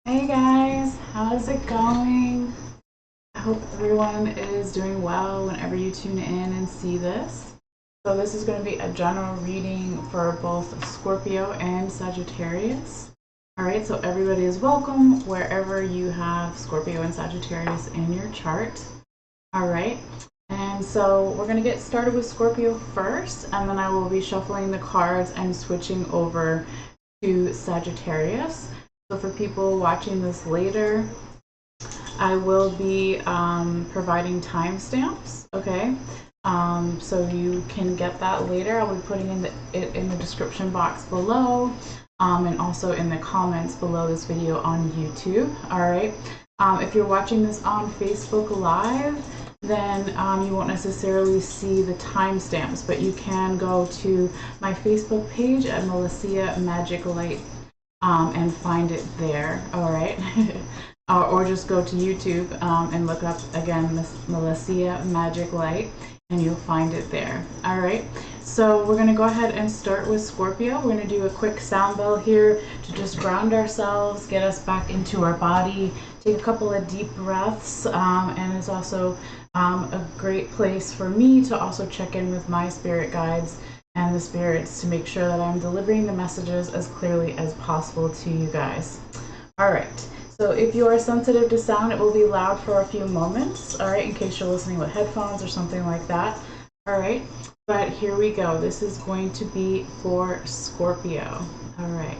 Hey guys, how's it going? I hope everyone is doing well whenever you tune in and see this. So this is going to be a general reading for both Scorpio and Sagittarius. Alright, so everybody is welcome wherever you have Scorpio and Sagittarius in your chart. Alright, and so we're going to get started with Scorpio first, and then I will be shuffling the cards and switching over to Sagittarius. So for people watching this later, I will be providing timestamps, okay? So you can get that later. I'll be putting it in the description box below and also in the comments below this video on YouTube, all right? If you're watching this on Facebook Live, then you won't necessarily see the timestamps, but you can go to my Facebook page at Malessea Magic Light and find it there, all right? Or just go to YouTube and look up again Malessea Magic Light, and you'll find it there. All right, so we're going to go ahead and start with Scorpio. We're going to do a quick sound bell here to just ground ourselves, get us back into our body, take a couple of deep breaths, and it's also a great place for me to also check in with my spirit guides and the spirits to make sure that I'm delivering the messages as clearly as possible to you guys. All right, so if you are sensitive to sound, it will be loud for a few moments, all right, in case you're listening with headphones or something like that. All right, but here we go. This is going to be for Scorpio. All right.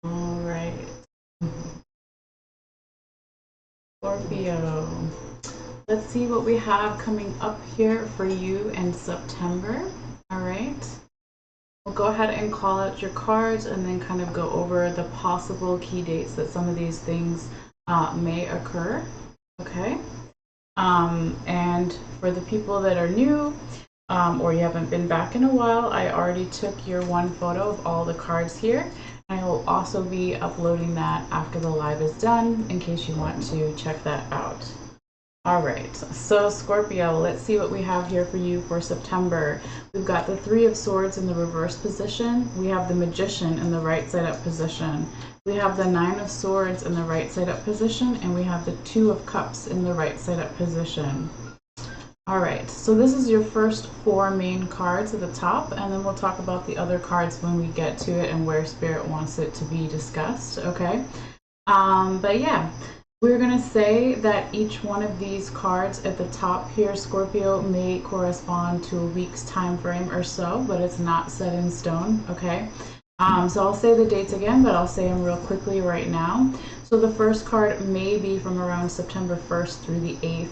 All right. Scorpio. Let's see what we have coming up here for you in September. All right. We'll go ahead and call out your cards and then kind of go over the possible key dates that some of these things may occur. Okay. And for the people that are new or you haven't been back in a while, I already took your one photo of all the cards here. I will also be uploading that after the live is done in case you want to check that out. All right, so Scorpio, let's see what we have here for you for September. We've got the Three of Swords in the reverse position. We have the Magician in the right side up position. We have the Nine of Swords in the right side up position, and we have the Two of Cups in the right side up position. All right, so this is your first four main cards at the top, and then we'll talk about the other cards when we get to it and where Spirit wants it to be discussed, okay? But yeah, we're going to say that each one of these cards at the top here, Scorpio, may correspond to a week's time frame or so, but it's not set in stone, okay? So I'll say the dates again, but I'll say them real quickly right now. So the first card may be from around September 1st through the 8th.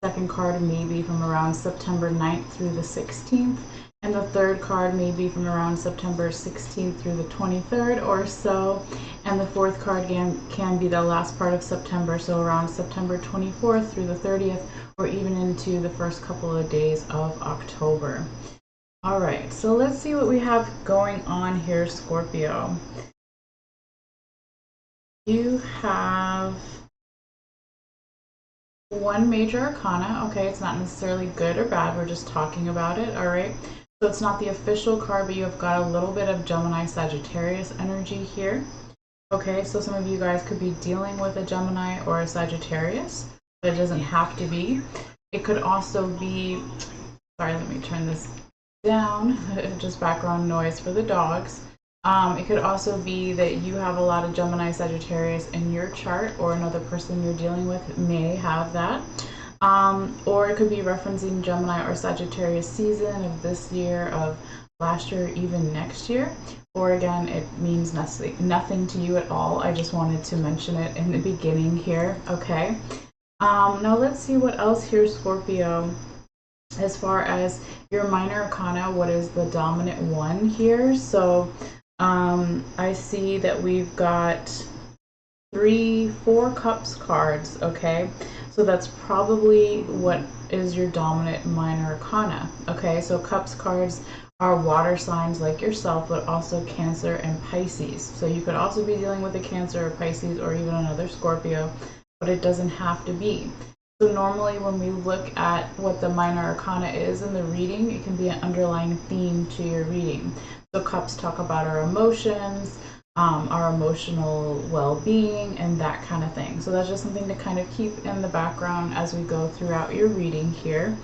Second card may be from around September 9th through the 16th, and the third card may be from around September 16th through the 23rd or so, and the fourth card can be the last part of September, so around September 24th through the 30th, or even into the first couple of days of October. All right, so let's see what we have going on here, Scorpio. You have one major arcana, okay, it's not necessarily good or bad, we're just talking about it, all right? So it's not the official card, but you've got a little bit of Gemini Sagittarius energy here. Okay, so some of you guys could be dealing with a Gemini or a Sagittarius, but it doesn't have to be. It could also be, sorry, let me turn this down, just background noise for the dogs. It could also be that you have a lot of Gemini Sagittarius in your chart, or another person you're dealing with may have that. Or it could be referencing Gemini or Sagittarius season of this year, of last year, even next year. Or again, it means nothing to you at all. I just wanted to mention it in the beginning here, okay? Now let's see what else here, Scorpio. As far as your minor arcana, what is the dominant one here? So I see that we've got 4 cups cards, okay? So that's probably what is your dominant minor arcana, okay? So cups cards are water signs like yourself, but also Cancer and Pisces. So you could also be dealing with a Cancer or Pisces, or even another Scorpio, but it doesn't have to be. So normally when we look at what the minor arcana is in the reading, it can be an underlying theme to your reading. So cups talk about our emotions, our emotional well-being, and that kind of thing. So that's just something to kind of keep in the background as we go throughout your reading here.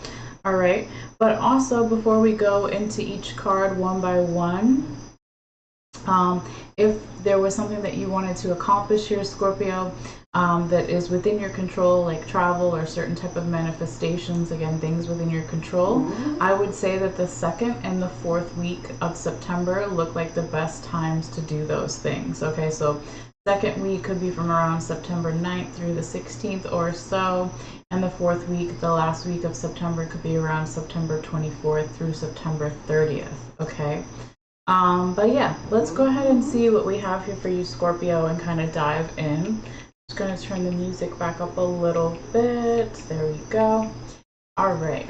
All right, but also before we go into each card one by one, if there was something that you wanted to accomplish here, Scorpio, that is within your control, like travel or certain type of manifestations, again, things within your control, I would say that the 2nd and the 4th week of September look like the best times to do those things. Okay, so 2nd week could be from around September 9th through the 16th or so, and the 4th week, the last week of September, could be around September 24th through September 30th. Okay. But yeah, let's go ahead and see what we have here for you, Scorpio, and kind of dive in. Just going to turn the music back up a little bit. There we go. All right.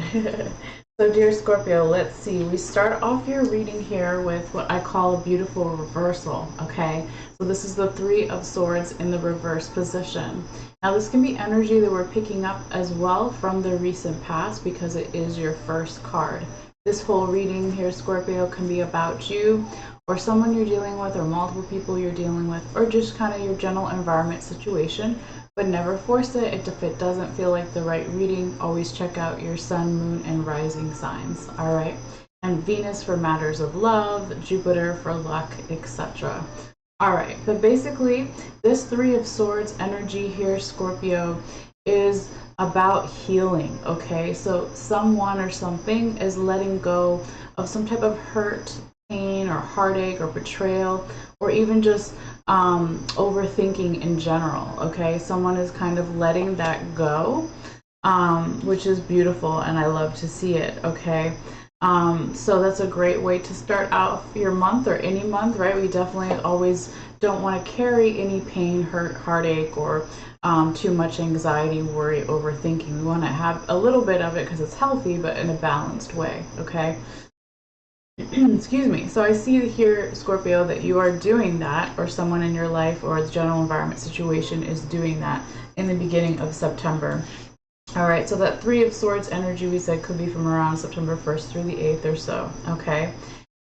So dear Scorpio, let's see. We start off your reading here with what I call a beautiful reversal, okay? So this is the 3 of Swords in the reverse position. Now this can be energy that we're picking up as well from the recent past, because it is your first card. This whole reading here, Scorpio, can be about you or someone you're dealing with, or multiple people you're dealing with, or just kind of your general environment situation, but never force it. If it doesn't feel like the right reading, always check out your sun, moon, and rising signs, all right? And Venus for matters of love, Jupiter for luck, etc. All right, but basically, this 3 of Swords energy here, Scorpio, is about healing, okay? So someone or something is letting go of some type of hurt, pain, or heartache, or betrayal, or even just overthinking in general, okay? Someone is kind of letting that go, which is beautiful, and I love to see it, okay? So that's a great way to start out your month, or any month, right? We definitely always don't want to carry any pain, hurt, heartache, or too much anxiety, worry, overthinking. We want to have a little bit of it because it's healthy, but in a balanced way, okay? Excuse me. So I see here, Scorpio, that you are doing that, or someone in your life or the general environment situation is doing that in the beginning of September. All right, so that 3 of Swords energy we said could be from around September 1st through the 8th or so, okay?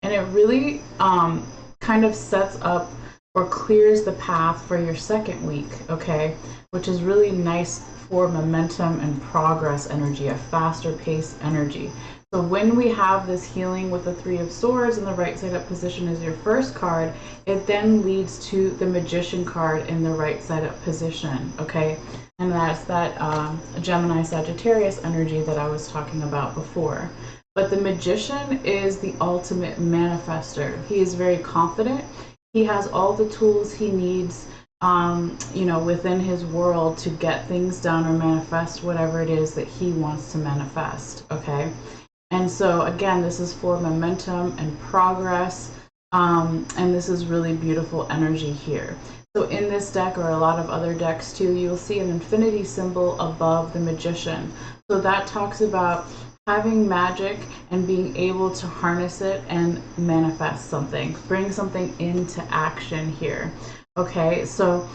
And it really kind of sets up or clears the path for your 2nd week, okay? Which is really nice for momentum and progress energy, a faster pace energy. So when we have this healing with the 3 of Swords in the right side up position as your first card, it then leads to the Magician card in the right side up position, okay? And that's that Gemini Sagittarius energy that I was talking about before. But the Magician is the ultimate manifester. He is very confident. He has all the tools he needs, you know, within his world to get things done or manifest whatever it is that he wants to manifest, okay? And so again, this is for momentum and progress, and this is really beautiful energy here. So in this deck, or a lot of other decks too, you'll see an infinity symbol above the Magician. So that talks about having magic and being able to harness it and manifest something, bring something into action here. Okay, so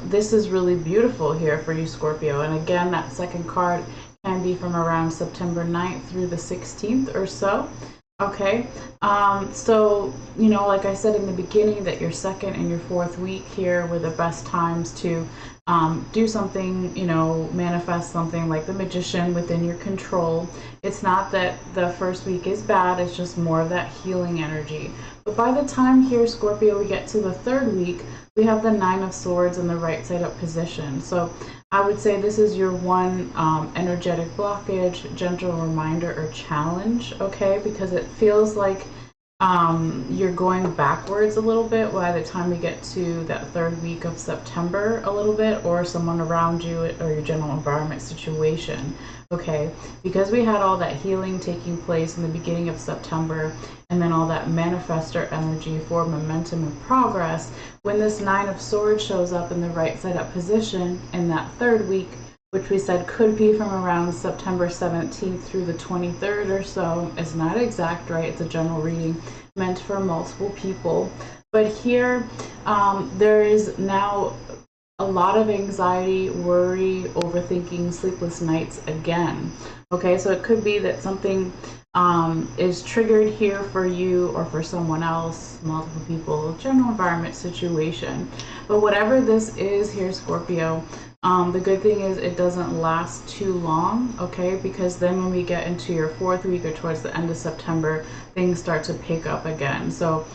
this is really beautiful here for you, Scorpio. And again, that 2nd card can be from around September 9th through the 16th or so. Okay, so, you know, like I said in the beginning, that your 2nd and your 4th week here were the best times to do something, you know, manifest something like the magician within your control. It's not that the first week is bad, it's just more of that healing energy. But by the time here, Scorpio, we get to the third week, we have the Nine of Swords in the right side up position. So I would say this is your one energetic blockage, gentle reminder, or challenge, okay? Because it feels like you're going backwards a little bit by the time we get to that third week of September a little bit, or someone around you or your general environment situation, okay? Because we had all that healing taking place in the beginning of September, and then all that manifestor energy for momentum and progress, when this Nine of Swords shows up in the right side up position in that third week, which we said could be from around September 17th through the 23rd or so. It's not exact, right? It's a general reading meant for multiple people. But here, there is now a lot of anxiety, worry, overthinking, sleepless nights again. Okay, so it could be that something is triggered here for you or for someone else, multiple people, general environment situation. But whatever this is here, Scorpio, the good thing is it doesn't last too long, okay? Because then when we get into your fourth week or towards the end of September, things start to pick up again. So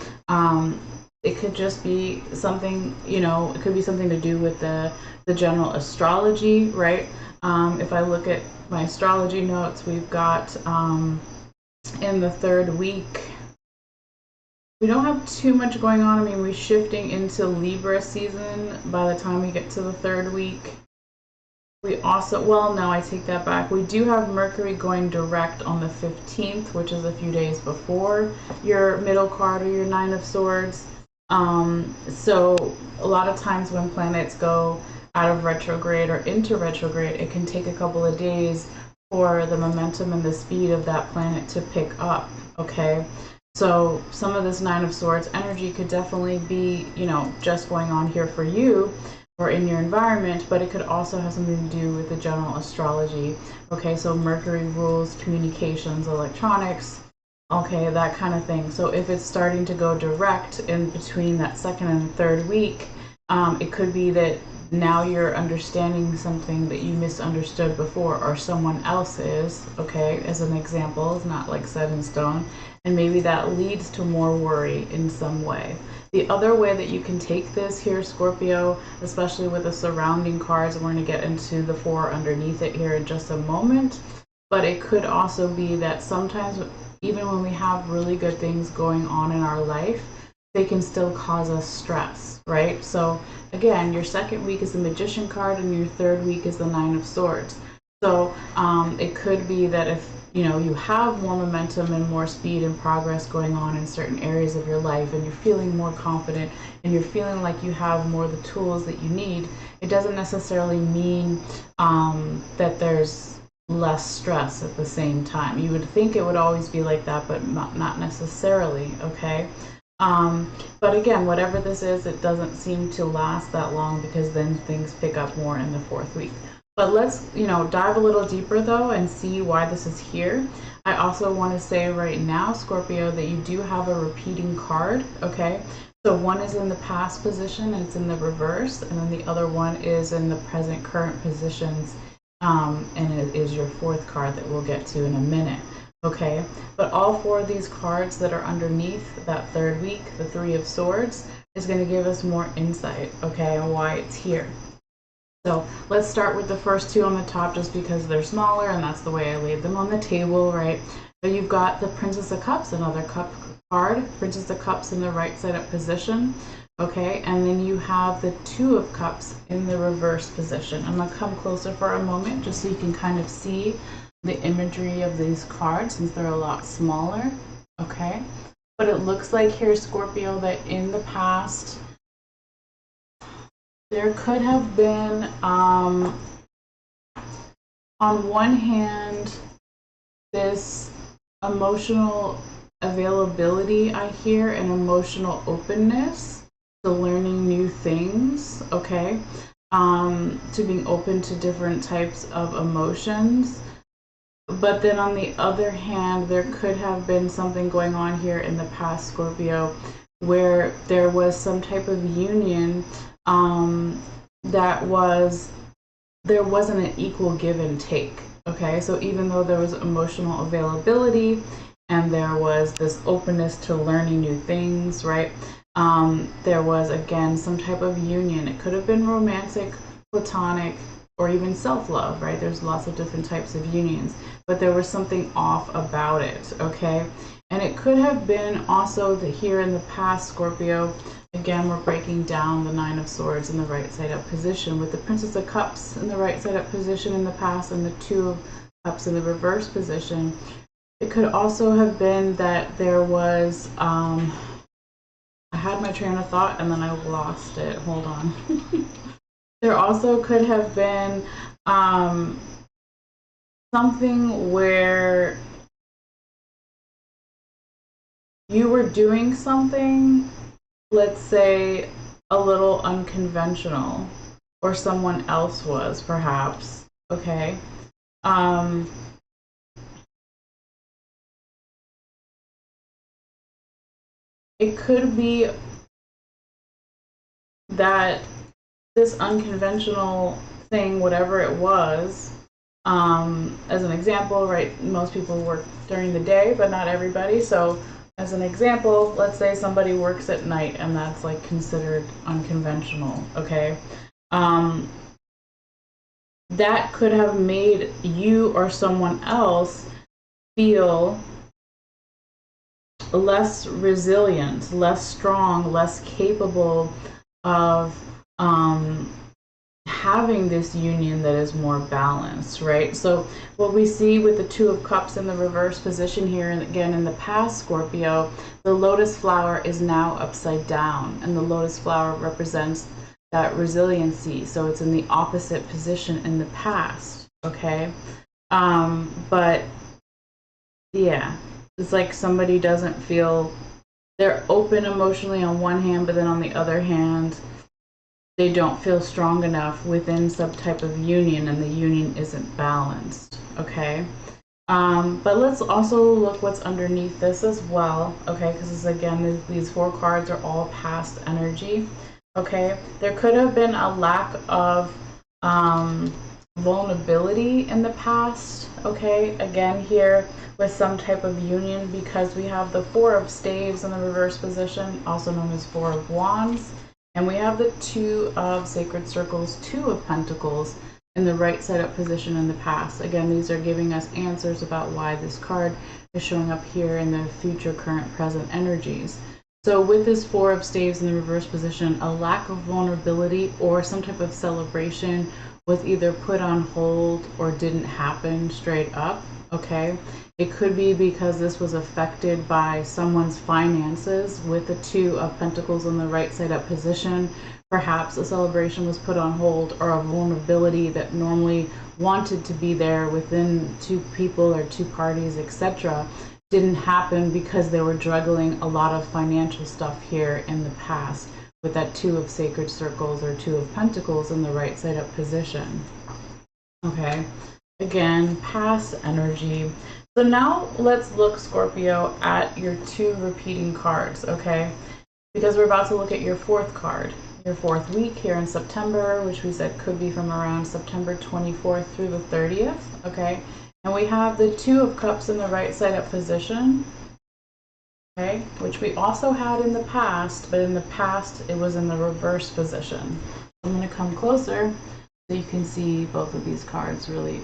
it could just be something, you know, it could be something to do with the general astrology, right? If I look at my astrology notes, we've got in the third week, we don't have too much going on. I mean, we're shifting into Libra season by the time we get to the third week. We also, well, no, I take that back. We do have Mercury going direct on the 15th, which is a few days before your middle card or your Nine of Swords. So a lot of times when planets go out of retrograde or into retrograde, it can take a couple of days for the momentum and the speed of that planet to pick up, okay? So some of this Nine of Swords energy could definitely be, you know, just going on here for you or in your environment, but it could also have something to do with the general astrology. Okay, so Mercury rules communications, electronics, okay, that kind of thing. So if it's starting to go direct in between that second and third week, it could be that now you're understanding something that you misunderstood before, or someone else is, okay, as an example. It's not like set in stone, and maybe that leads to more worry in some way. The other way that you can take this here, Scorpio, especially with the surrounding cards, and we're going to get into the four underneath it here in just a moment, but it could also be that sometimes even when we have really good things going on in our life, they can still cause us stress, right? So again, your second week is the Magician card and your third week is the Nine of Swords. So it could be that if you know you have more momentum and more speed and progress going on in certain areas of your life, and you're feeling more confident and you're feeling like you have more of the tools that you need, it doesn't necessarily mean that there's less stress at the same time. You would think it would always be like that, but not necessarily, okay? But again, whatever this is, it doesn't seem to last that long, because then things pick up more in the fourth week. But let's, you know, dive a little deeper though and see why this is here. I also want to say right now, Scorpio, that you do have a repeating card, okay? So one is in the past position and it's in the reverse, and then the other one is in the present current positions, and it is your fourth card that we'll get to in a minute. Okay, but all four of these cards that are underneath that third week, the Three of Swords, is going to give us more insight, okay, on why it's here. So let's start with the first two on the top, just because they're smaller and that's the way I laid them on the table, right? So you've got the Princess of Cups, another cup card, Princess of Cups in the right side up position, okay, and then you have the Two of Cups in the reverse position. I'm going to come closer for a moment just so you can kind of see the imagery of these cards, since they're a lot smaller, okay? But it looks like here, Scorpio, that in the past there could have been, on one hand, this emotional availability, I hear, and emotional openness to learning new things, okay? To being open to different types of emotions. But then on the other hand, there could have been something going on here in the past, Scorpio, where there was some type of union there wasn't an equal give and take. Okay, so even though there was emotional availability and there was this openness to learning new things, right? There was, again, some type of union. It could have been romantic, platonic, or even self-love, right? There's lots of different types of unions, but there was something off about it, okay? And it could have been also that here in the past, Scorpio, again, we're breaking down the Nine of Swords in the right side up position with the Princess of Cups in the right side up position in the past and the Two of Cups in the reverse position. It could also have been that there was, I had my train of thought and then I lost it. Hold on. There also could have been something where you were doing something, let's say, a little unconventional, or someone else was, perhaps, okay? It could be that this unconventional thing, whatever it was, as an example, right, most people work during the day, but not everybody, so as an example, let's say somebody works at night and that's like considered unconventional, okay? That could have made you or someone else feel less resilient, less strong, less capable of having this union that is more balanced, right? So what we see with the Two of Cups in the reverse position here, and again in the past, Scorpio, the lotus flower is now upside down, and the lotus flower represents that resiliency. So it's in the opposite position in the past, okay? But yeah, it's like somebody doesn't feel, they're open emotionally on one hand, but then on the other hand, they don't feel strong enough within some type of union, and the union isn't balanced, okay? But let's also look what's underneath this as well, okay? Because again, these four cards are all past energy, okay? There could have been a lack of vulnerability in the past, okay? Again, here with some type of union, because we have the Four of Staves in the reverse position, also known as Four of Wands. And we have the Two of Sacred Circles, Two of Pentacles in the right side up position in the past. Again, these are giving us answers about why this card is showing up here in the future, current, present energies. So with this Four of Staves in the reverse position, a lack of vulnerability or some type of celebration was either put on hold or didn't happen straight up, okay? It could be because this was affected by someone's finances with the Two of Pentacles in the right side up position. Perhaps a celebration was put on hold, or a vulnerability that normally wanted to be there within two people or two parties, etc., didn't happen because they were juggling a lot of financial stuff here in the past with that Two of Sacred Circles or Two of Pentacles in the right side up position. Okay, again, past energy. So now let's look, Scorpio, at your two repeating cards, okay? Because we're about to look at your fourth card, your fourth week here in September, which we said could be from around September 24th through the 30th, okay? And we have the Two of Cups in the right side up position, okay? Which we also had in the past, but in the past it was in the reverse position. I'm going to come closer so you can see both of these cards really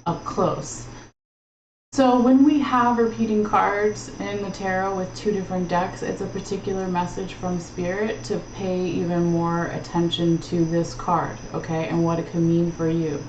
up close. So when we have repeating cards in the tarot with two different decks, it's a particular message from Spirit to pay even more attention to this card, okay, and what it can mean for you.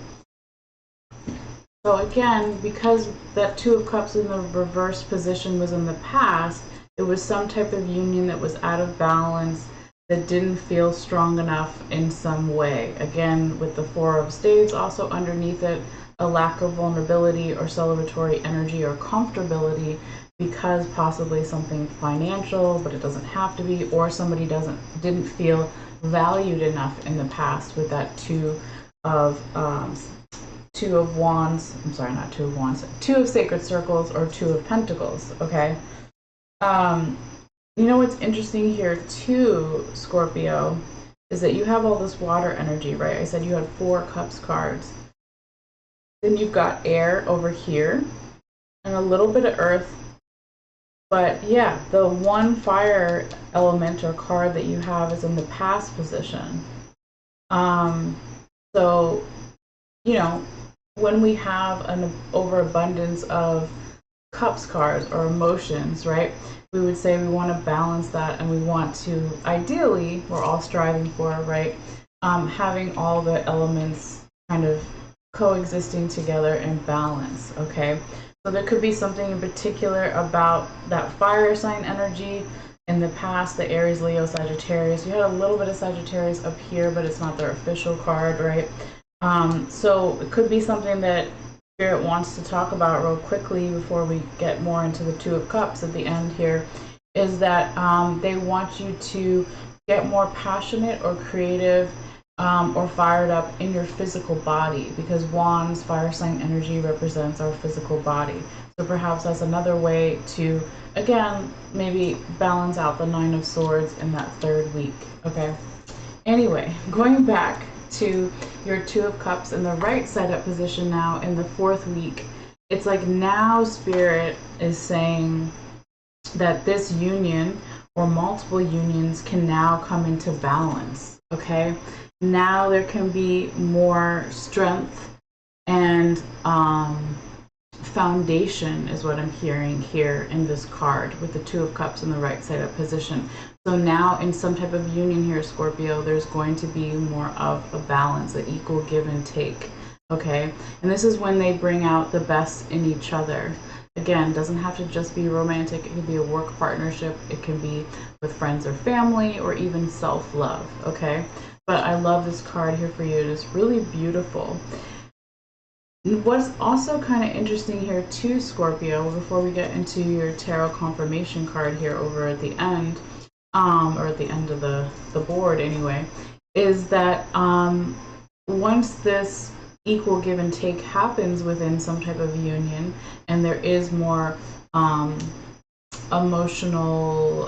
So again, because that Two of Cups in the reverse position was in the past, it was some type of union that was out of balance, that didn't feel strong enough in some way. Again, with the Four of Staves also underneath it, a lack of vulnerability or celebratory energy or comfortability because possibly something financial, but it doesn't have to be, or somebody didn't feel valued enough in the past with that Two of Wands, I'm sorry, not Two of Wands, Two of Sacred Circles or Two of Pentacles, okay? You know what's interesting here too, Scorpio, is that you have all this water energy, right? I said you had 4 cups cards. Then you've got air over here and a little bit of earth. But yeah, the one fire element or card that you have is in the past position. So, you know, when we have an overabundance of cups cards or emotions, right, we would say we want to balance that, and we want to, ideally, we're all striving for, right, having all the elements kind of coexisting together in balance, okay? So there could be something in particular about that fire sign energy. In the past, the Aries, Leo, Sagittarius, you had a little bit of Sagittarius up here, but it's not their official card, right? So it could be something that Spirit wants to talk about real quickly before we get more into the Two of Cups at the end here, is that they want you to get more passionate or creative or fired up in your physical body, because Wands, fire sign energy, represents our physical body. So perhaps that's another way to, again, maybe balance out the Nine of Swords in that 3rd week, okay? Anyway, going back to your Two of Cups in the right side up position now in the 4th week, it's like now Spirit is saying that this union or multiple unions can now come into balance, okay? Now there can be more strength and foundation is what I'm hearing here in this card with the Two of Cups in the right side up position. So now in some type of union here, Scorpio, there's going to be more of a balance, an equal give and take, okay? And this is when they bring out the best in each other. Again, doesn't have to just be romantic. It can be a work partnership. It can be with friends or family, or even self-love, okay? But I love this card here for you. It is really beautiful. What's also kind of interesting here too, Scorpio, before we get into your tarot confirmation card here over at the end, or at the end of the board anyway, is that once this equal give and take happens within some type of union, and there is more emotional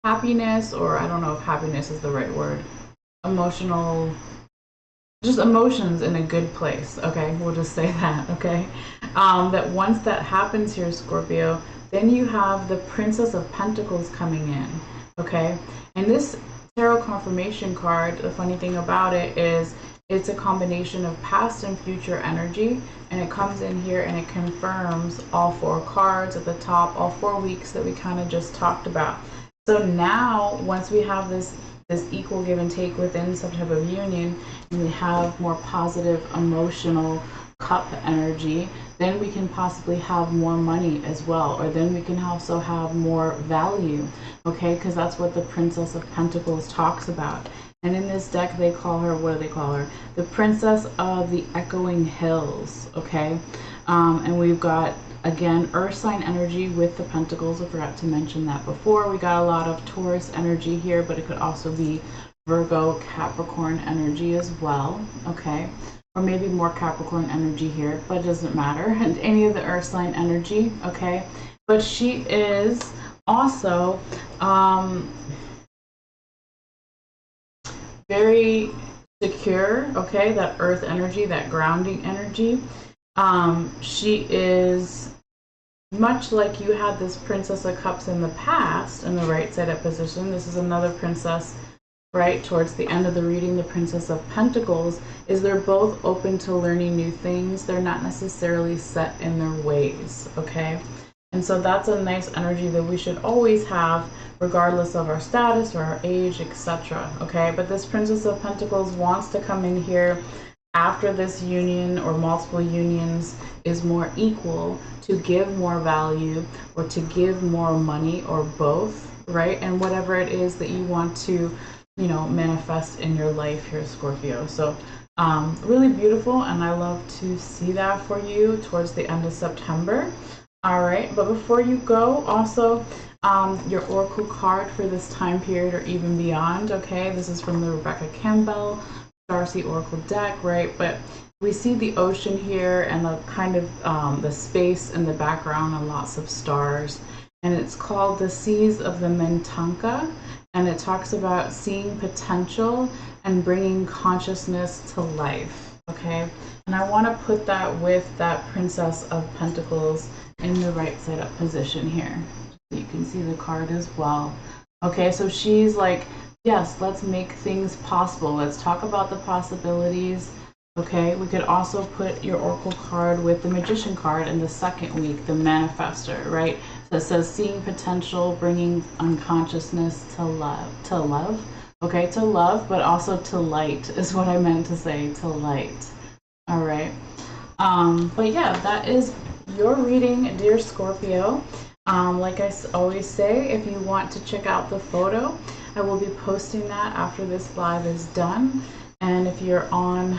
happiness, or I don't know if happiness is the right word, just emotions in a good place, okay? We'll just say that, okay? That once that happens here, Scorpio, then you have the Princess of Pentacles coming in, okay? And this tarot confirmation card, the funny thing about it is it's a combination of past and future energy, and it comes in here and it confirms all 4 cards at the top, all 4 weeks that we kind of just talked about. So now, once we have this equal give and take within some type of union, and we have more positive emotional cup energy, then we can possibly have more money as well, or then we can also have more value, okay? Because that's what the Princess of Pentacles talks about. And in this deck, they call her, what do they call her? The Princess of the Echoing Hills, okay? And we've got, again, Earth sign energy with the Pentacles. I forgot to mention that before. We got a lot of Taurus energy here, but it could also be Virgo, Capricorn energy as well, okay? Or maybe more Capricorn energy here, but it doesn't matter. And any of the Earth sign energy, okay? But she is also very secure, okay? That Earth energy, that grounding energy. She is much like you had this Princess of Cups in the past in the right side up position. This is another princess, right? Towards the end of the reading, the Princess of Pentacles, is they're both open to learning new things. They're not necessarily set in their ways, okay? And so that's a nice energy that we should always have, regardless of our status or our age, etc. Okay, but this Princess of Pentacles wants to come in here after this union or multiple unions is more equal, to give more value or to give more money, or both, right? And whatever it is that you want to, you know, manifest in your life here, Scorpio. So really beautiful, and I love to see that for you towards the end of September. All right, but before you go, also your oracle card for this time period or even beyond, okay? This is from the Rebecca Campbell Starseed Oracle deck, right? But we see the ocean here and the kind of the space in the background and lots of stars. And it's called The Seas of the Mintanka, and it talks about seeing potential and bringing consciousness to life, okay? And I want to put that with that Princess of Pentacles in the right side up position here. So you can see the card as well. Okay, so she's like, yes, let's make things possible. Let's talk about the possibilities. Okay, we could also put your Oracle card with the Magician card in the second week, the Manifestor, right? So it says seeing potential, bringing unconsciousness to love, okay, to love, but also to light is what I meant to say, to light. All right, but yeah, that is your reading, dear Scorpio. Like I always say, if you want to check out the photo, I will be posting that after this live is done. And if you're on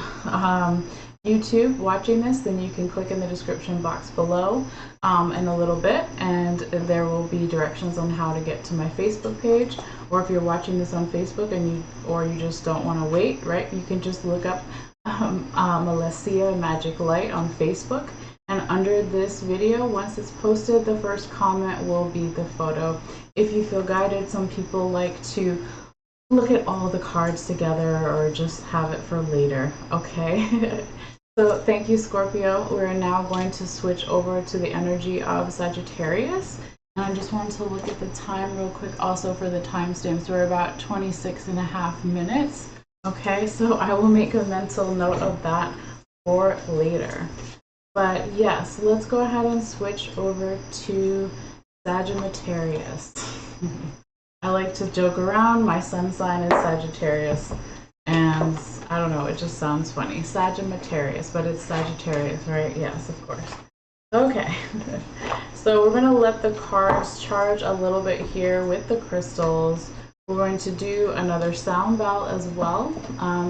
YouTube watching this, then you can click in the description box below in a little bit, and there will be directions on how to get to my Facebook page. Or if you're watching this on Facebook and you just don't want to wait, right? You can just look up Malessea Magic Light on Facebook. And under this video, once it's posted, the first comment will be the photo. If you feel guided, some people like to look at all the cards together or just have it for later, okay? So thank you, Scorpio. We're now going to switch over to the energy of Sagittarius. And I just wanted to look at the time real quick also for the timestamps. We're about 26.5 minutes. Okay, so I will make a mental note of that for later. But yes, let's go ahead and switch over to Sagittarius. I like to joke around. My sun sign is Sagittarius. And I don't know, it just sounds funny. Sagittarius, but it's Sagittarius, right? Yes, of course. Okay. So we're going to let the cards charge a little bit here with the crystals. We're going to do another sound bell as well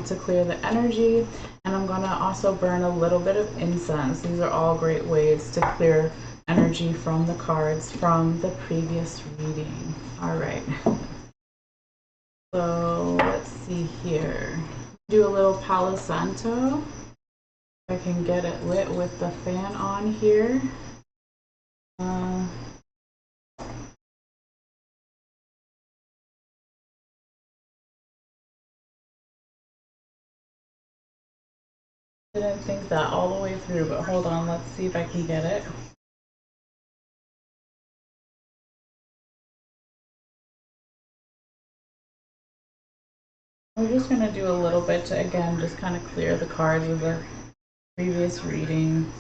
to clear the energy. And I'm going to also burn a little bit of incense. These are all great ways to clear energy from the cards from the previous reading. All right. So let's see here. Do a little Palo Santo. If I can get it lit with the fan on here. Didn't think that all the way through, but hold on, let's see if I can get it. We're just going to do a little bit to, again, just kind of clear the cards of the previous reading.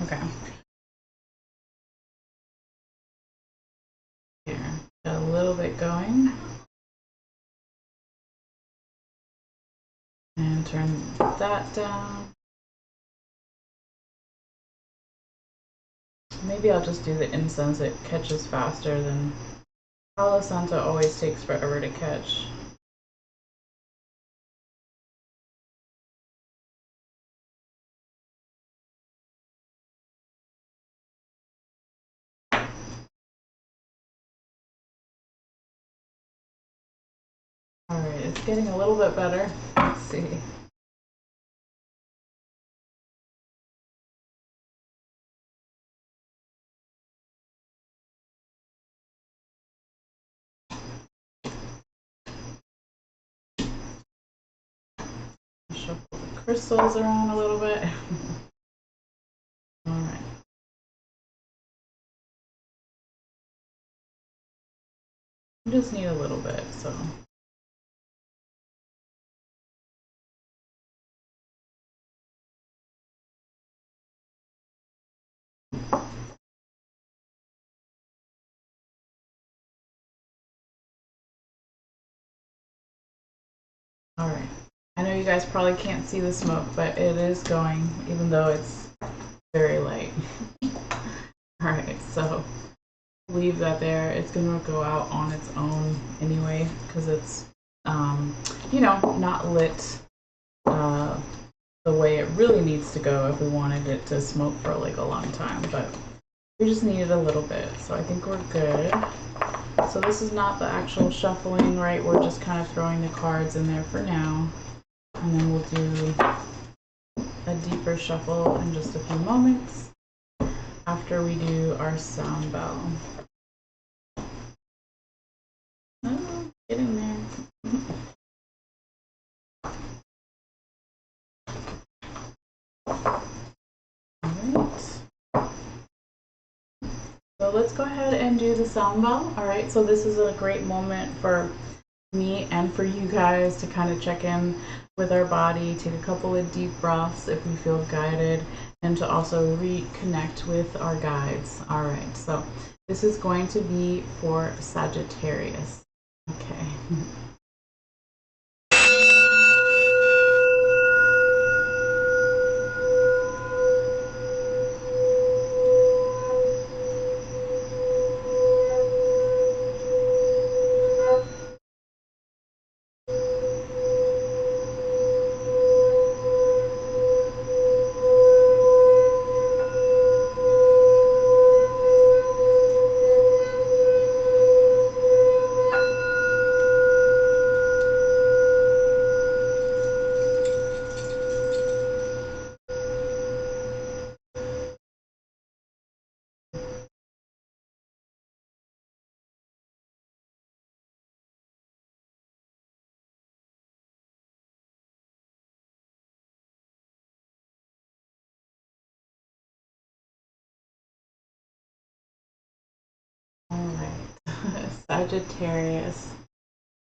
Okay. Here, got a little bit going. And turn that down. Maybe I'll just do the incense. It catches faster than Palo Santo always takes forever to catch. Alright, it's getting a little bit better. Let's see. Shuffle the crystals around a little bit. Alright. I just need a little bit, so. Alright. I know you guys probably can't see the smoke, but it is going, even though it's very light. Alright, so leave that there. It's going to go out on its own anyway, because it's, you know, not lit the way it really needs to go if we wanted it to smoke for like a long time, but we just needed a little bit, so I think we're good. So this is not the actual shuffling, right? We're just kind of throwing the cards in there for now. And then we'll do a deeper shuffle in just a few moments after we do our sound bell. Oh, get in there. So let's go ahead and do the sound bell. All right, so this is a great moment for me and for you guys to kind of check in with our body, take a couple of deep breaths if we feel guided, and to also reconnect with our guides. All right, so this is going to be for Sagittarius. Okay. All right, Sagittarius.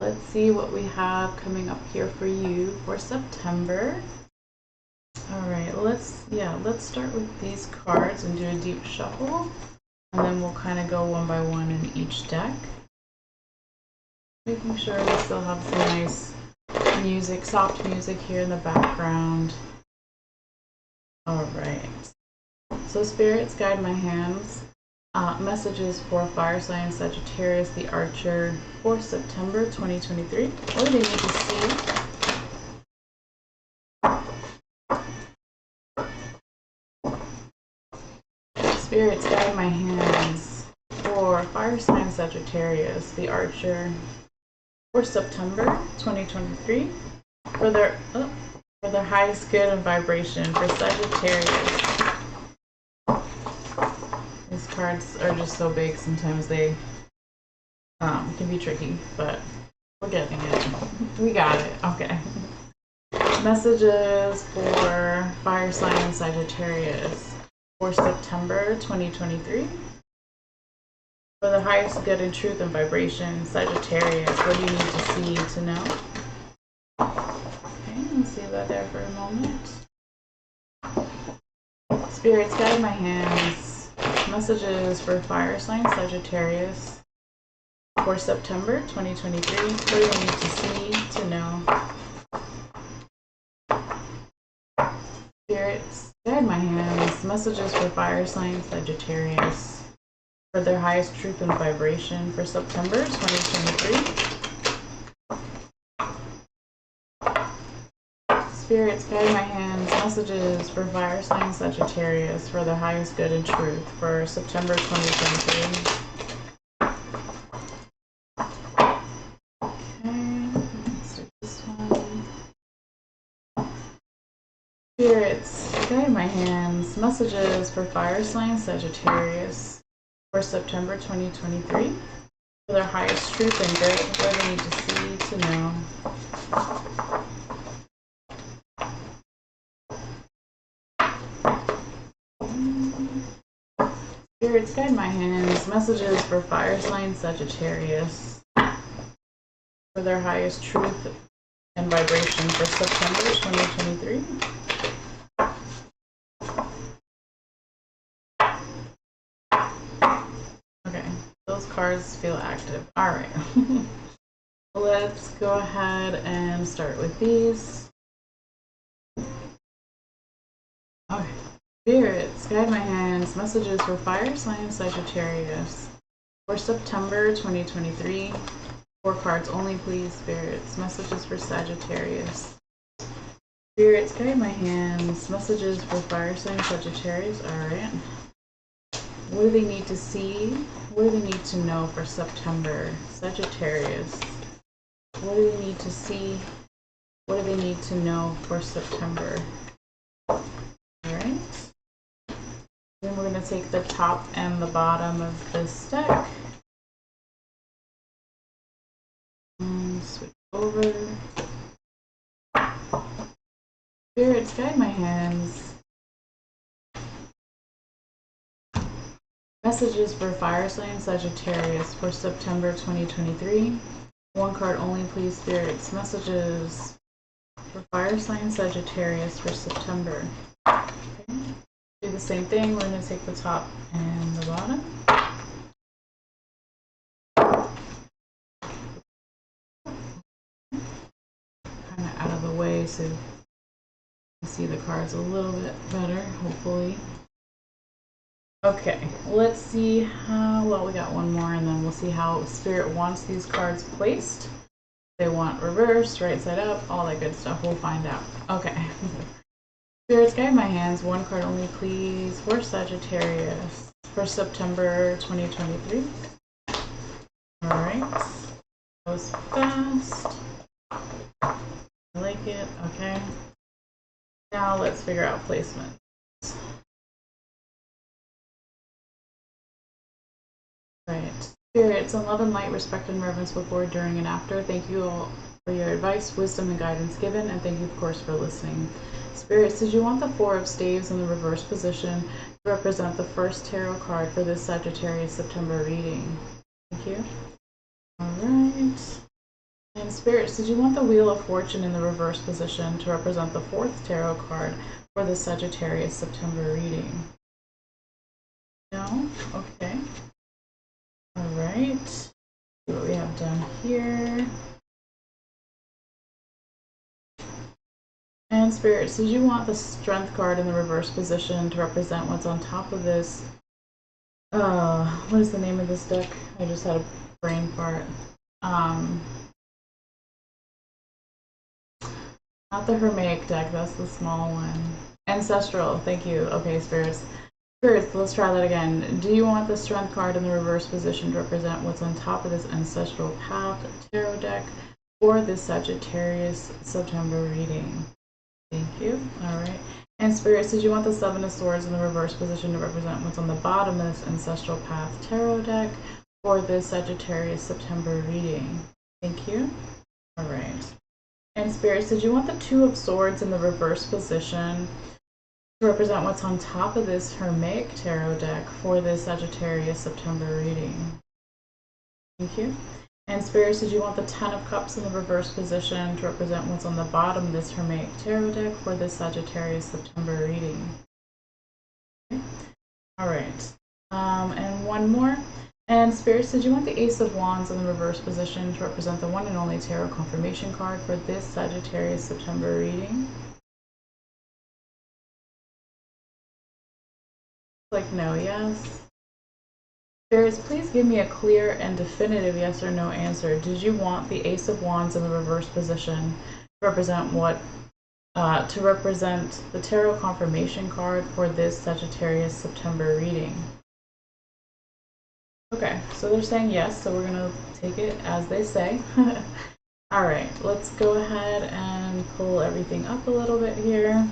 Let's see what we have coming up here for you for September. All right, let's start with these cards and do a deep shuffle, and then we'll kind of go one by one in each deck, making sure we still have some nice music, soft music here in the background. All right, so spirits guide my hands. Messages for fire sign Sagittarius, the Archer, for September 2023. What do they need to see? Spirits guide my hands for fire sign Sagittarius, the Archer, for September 2023. For their highest good and vibration for Sagittarius. These cards are just so big, sometimes they can be tricky, but we're getting it. We got it. Okay. Messages for fire sign Sagittarius for September 2023. For the highest good and truth and vibration, Sagittarius, what do you need to see to know? Okay, let's see that there for a moment. Spirits guide my hands. Messages for fire sign Sagittarius for September 2023. What do you need to see to know? Spirits guide my hands. Messages for fire sign Sagittarius for their highest truth and vibration for September 2023. Spirits guide my hands. Messages for fire sign Sagittarius for their highest good and truth for September 2023. Okay, let's do this one. Spirits guide my hands. Messages for fire sign Sagittarius for September 2023 for their highest truth and good. What do they need to see to know? Spirits guide my hands. Messages for fire sign Sagittarius for their highest truth and vibration for September 2023. Okay, those cards feel active. All right. Let's go ahead and start with these. Okay. Spirits guide my hands. Messages for fire sign Sagittarius for September 2023. 4 cards only, please. Spirits. Messages for Sagittarius. Spirits guide my hands. Messages for fire sign Sagittarius. All right. What do they need to see What do they need to know for September? Sagittarius. What do they need to see? What do they need to know for September? All right. Then we're going to take the top and the bottom of this deck. And switch over. Spirits, guide my hands. Messages for fire sign Sagittarius for September 2023. One card only, please, spirits. Messages for fire sign Sagittarius for September. Okay. Do the same thing. We're going to take the top and the bottom. Kind of out of the way so you can see the cards a little bit better, hopefully. Okay, let's see how, well, we got one more and then we'll see how Spirit wants these cards placed. They want reversed, right side up, all that good stuff. We'll find out. Okay. Spirits, guide my hands. One card only, please, for Sagittarius for September 2023. All right. Goes fast. I like it. Okay. Now let's figure out placement. Right. Spirits, in love and light, respect and reverence before, during, and after. Thank you all for your advice, wisdom, and guidance given, and thank you, of course, for listening. Spirits, did you want the Four of Staves in the reverse position to represent the first tarot card for this Sagittarius September reading? Thank you. All right. And Spirits, did you want the Wheel of Fortune in the reverse position to represent the fourth tarot card for the Sagittarius September reading? No? Okay. All right, see what we have done here. And Spirits, did you want the Strength card in the reverse position to represent what's on top of this? What is the name of this deck? I just had a brain fart. Not the Hermaic deck, that's the small one. Ancestral, thank you. Okay, Spirits. Spirits, let's try that again. Do you want the Strength card in the reverse position to represent what's on top of this Ancestral Path tarot deck for this Sagittarius September reading? Thank you. All right. And Spirits, did you want the Seven of Swords in the reverse position to represent what's on the bottom of this Ancestral Path tarot deck for this Sagittarius September reading? Thank you. All right. And Spirits, did you want the Two of Swords in the reverse position to represent what's on top of this Hermaic tarot deck for this Sagittarius September reading? Thank you. And Spirits, did you want the Ten of Cups in the reverse position to represent what's on the bottom of this Hermaic tarot deck for this Sagittarius September reading? Okay. All right. And one more. And Spirits, did you want the Ace of Wands in the reverse position to represent the one and only tarot confirmation card for this Sagittarius September reading? Like no, yes. Spirits, please give me a clear and definitive yes or no answer. Did you want the Ace of Wands in the reverse position to represent what? To represent the tarot confirmation card for this Sagittarius September reading? Okay, so they're saying yes, so we're gonna take it as they say. All right, let's go ahead and pull everything up a little bit here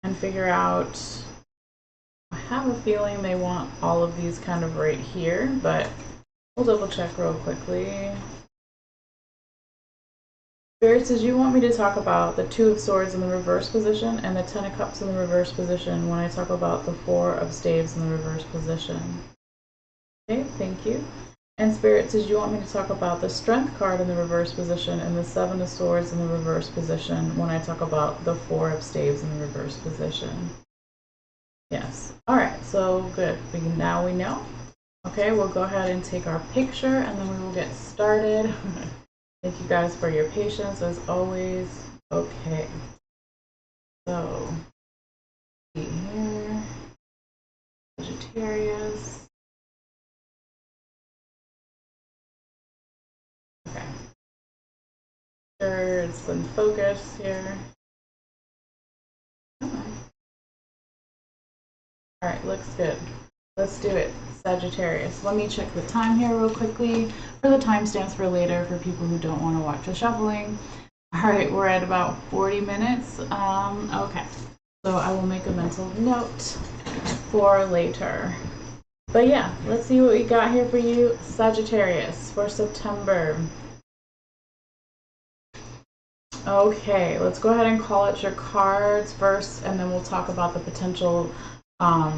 and figure out. I have a feeling they want all of these kind of right here, but we'll double check real quickly. Spirits, did you want me to talk about the Two of Swords in the reverse position and the Ten of Cups in the reverse position when I talk about the Four of Staves in the reverse position? Okay, thank you. And Spirits, did you want me to talk about the Strength card in the reverse position and the Seven of Swords in the reverse position when I talk about the Four of Staves in the reverse position? Yes. All right, so good. Now we know. Okay, we'll go ahead and take our picture and then we will get started. Thank you guys for your patience as always. Okay. So, see here. Sagittarius. Okay. Sure, it's in focus here. All right, looks good. Let's do it, Sagittarius. Let me check the time here real quickly for the timestamps for later for people who don't want to watch the shuffling. All right, we're at about 40 minutes. Okay, so I will make a mental note for later. But yeah, let's see what we got here for you, Sagittarius, for September. Okay, let's go ahead and call out your cards first, and then we'll talk about the potential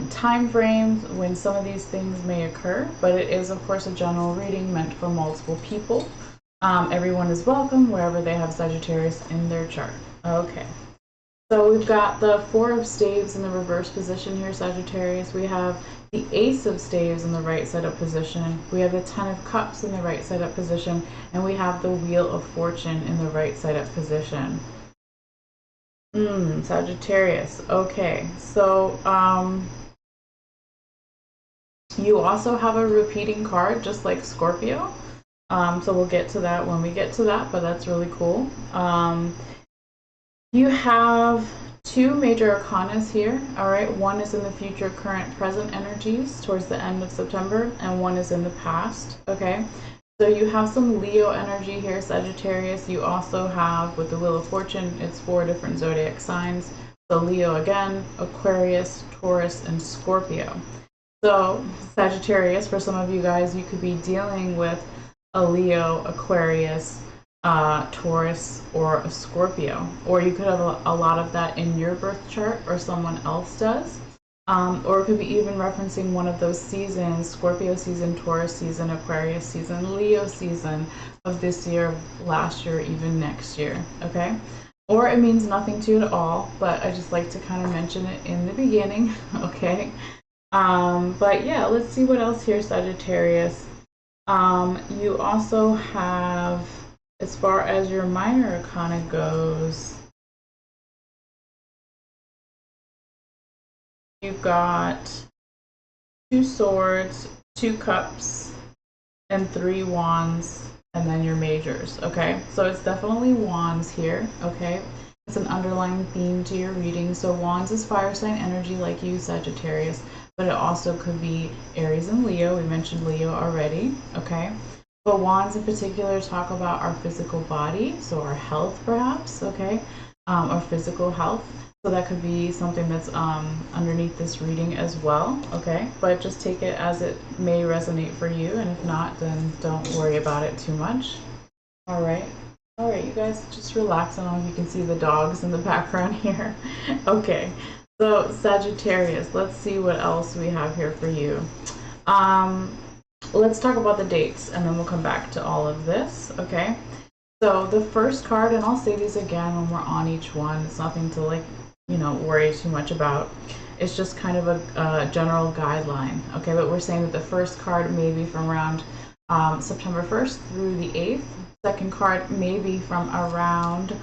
time frames when some of these things may occur. But it is, of course, a general reading meant for multiple people. Everyone is welcome wherever they have Sagittarius in their chart. Okay. So we've got the Four of Staves in the reverse position here, Sagittarius. We have the Ace of Staves in the right side up position. We have the Ten of Cups in the right side up position. And we have the Wheel of Fortune in the right side up position. Sagittarius. Okay. So you also have a repeating card, just like Scorpio. So we'll get to that when we get to that, but that's really cool. You have two major arcanas here, all right? One is in the future, current, present energies towards the end of September, and one is in the past, okay? So you have some Leo energy here, Sagittarius. You also have, with the Wheel of Fortune, it's 4 different zodiac signs. So Leo again, Aquarius, Taurus, and Scorpio. So Sagittarius, for some of you guys, you could be dealing with a Leo, Aquarius, Taurus, or a Scorpio, or you could have a lot of that in your birth chart, or someone else does, or it could be even referencing one of those seasons: Scorpio season, Taurus season, Aquarius season, Leo season of this year, last year, even next year. Okay, or it means nothing to you at all, but I just like to kind of mention it in the beginning. Okay, but yeah, let's see what else here, Sagittarius. You also have, as far as your minor arcana goes, you've got 2 swords, 2 cups, and 3 wands, and then your majors, okay? So it's definitely wands here, okay? It's an underlying theme to your reading. So wands is fire sign energy like you, Sagittarius, but it also could be Aries and Leo. We mentioned Leo already, okay? But wands in particular talk about our physical body, so our health perhaps, okay? Our physical health. So that could be something that's underneath this reading as well, okay? But just take it as it may resonate for you, and if not, then don't worry about it too much. All right, you guys, just relax. I don't know if you can see the dogs in the background here. Okay, so Sagittarius, let's see what else we have here for you. Let's talk about the dates, and then we'll come back to all of this, okay? So the first card, and I'll say these again when we're on each one, it's nothing to worry too much about. It's just kind of a general guideline, okay? But we're saying that the first card may be from around September 1st through the 8th. Second card may be from around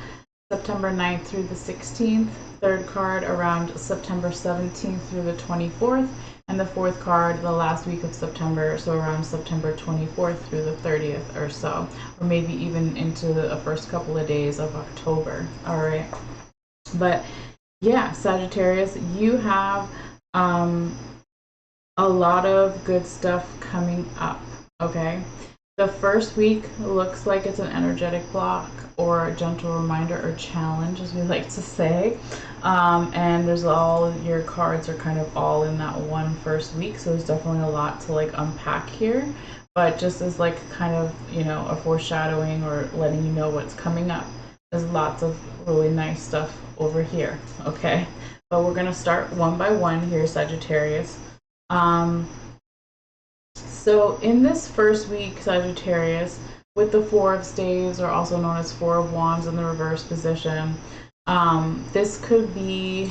September 9th through the 16th. Third card around September 17th through the 24th. And the fourth card, the last week of September, so around September 24th through the 30th or so, or maybe even into the first couple of days of October. All right. But yeah, Sagittarius, you have a lot of good stuff coming up. Okay. The first week looks like it's an energetic block or a gentle reminder or challenge, as we like to say. And there's all your cards are kind of all in that one first week. So there's definitely a lot to unpack here. But just as kind of, a foreshadowing or letting you know what's coming up, there's lots of really nice stuff over here. Okay. But we're going to start one by one here, Sagittarius. So in this first week, Sagittarius, with the Four of Staves, or also known as Four of Wands in the reverse position, this could be,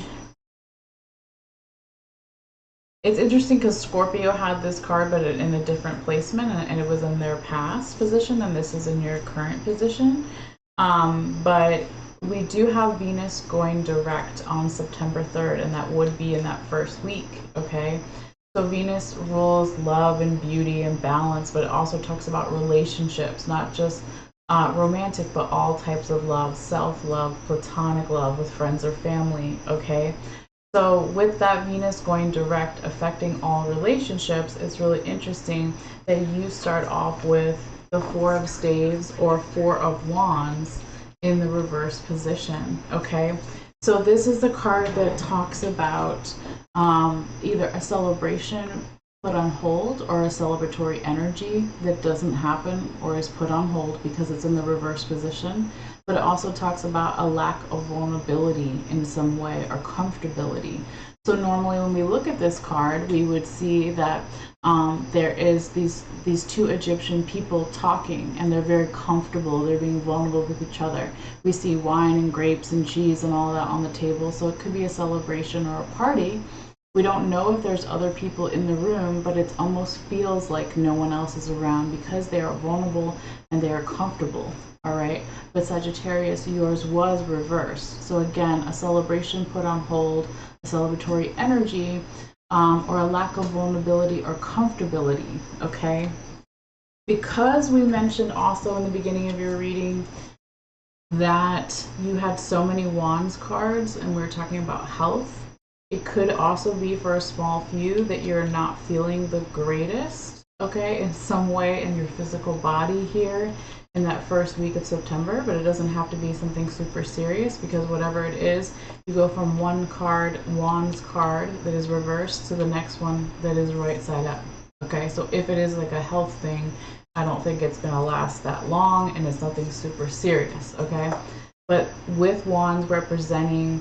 it's interesting because Scorpio had this card, but in a different placement, and it was in their past position, and this is in your current position. But we do have Venus going direct on September 3rd, and that would be in that first week, okay? So Venus rules love and beauty and balance, but it also talks about relationships, not just romantic, but all types of love, self-love, platonic love with friends or family, okay? So with that Venus going direct, affecting all relationships, it's really interesting that you start off with the Four of Staves or Four of Wands in the reverse position, okay? So this is the card that talks about either a celebration put on hold or a celebratory energy that doesn't happen or is put on hold because it's in the reverse position. But it also talks about a lack of vulnerability in some way or comfortability. So normally when we look at this card, we would see that there is these two Egyptian people talking, and they're very comfortable. They're being vulnerable with each other. We see wine and grapes and cheese and all that on the table. So it could be a celebration or a party. We don't know if there's other people in the room, but it almost feels like no one else is around because they are vulnerable and they are comfortable. All right. But Sagittarius, yours was reversed. So again, a celebration put on hold, a celebratory energy, or a lack of vulnerability or comfortability. Okay. Because we mentioned also in the beginning of your reading that you had so many Wands cards and we were talking about health. It could also be for a small few that you're not feeling the greatest, okay, in some way in your physical body here in that first week of September, but it doesn't have to be something super serious because whatever it is, you go from one card, Wands card that is reversed to the next one that is right side up, okay? So if it is like a health thing, I don't think it's going to last that long and it's nothing super serious, okay? But with Wands representing